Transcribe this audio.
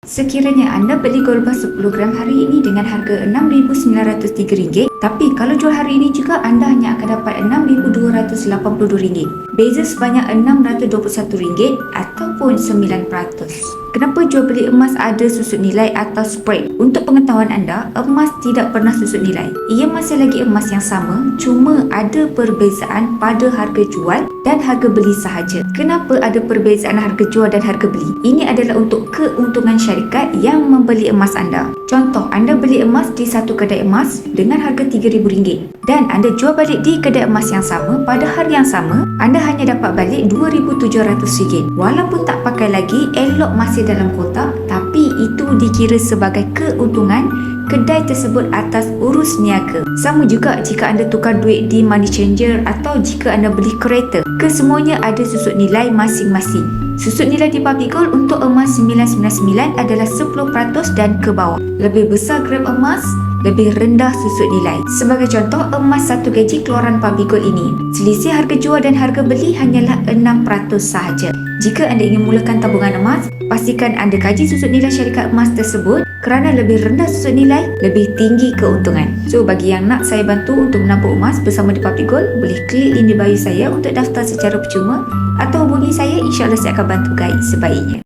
Sekiranya anda beli Gorbah 10 gram hari ini dengan harga RM6,903, tapi kalau jual hari ini juga anda hanya akan dapat RM6,282. Beza sebanyak RM621 ataupun 9%. Kenapa jual beli emas ada susut nilai atau spread? Untuk pengetahuan anda, emas tidak pernah susut nilai. Ia masih lagi emas yang sama, cuma ada perbezaan pada harga jual dan harga beli sahaja. Kenapa ada perbezaan harga jual dan harga beli? Ini adalah untuk keuntungan syarikat yang membeli emas anda. Contoh, anda beli emas di satu kedai emas dengan harga RM3,000 dan anda jual balik di kedai emas yang sama pada hari yang sama, anda hanya dapat balik RM2,700. Walaupun tak pakai lagi, elok masih dalam kotak, tapi itu dikira sebagai keuntungan kedai tersebut atas urus niaga. Sama juga jika anda tukar duit di money changer atau jika anda beli kereta. Kesemuanya ada susut nilai masing-masing. Susut nilai di Public Gold untuk emas 999 adalah 10% dan ke bawah. Lebih besar gram emas, lebih rendah susut nilai. Sebagai contoh, emas 1 kg keluaran Public Gold ini, selisih harga jual dan harga beli hanyalah 6% sahaja. Jika anda ingin mulakan tabungan emas, pastikan anda kaji susut nilai syarikat emas tersebut kerana lebih rendah susut nilai, lebih tinggi keuntungan. So, bagi yang nak saya bantu untuk menabung emas bersama di Public Gold, boleh klik link di bio saya untuk daftar secara percuma atau hubungi saya, insyaAllah saya akan bantu guide sebaiknya.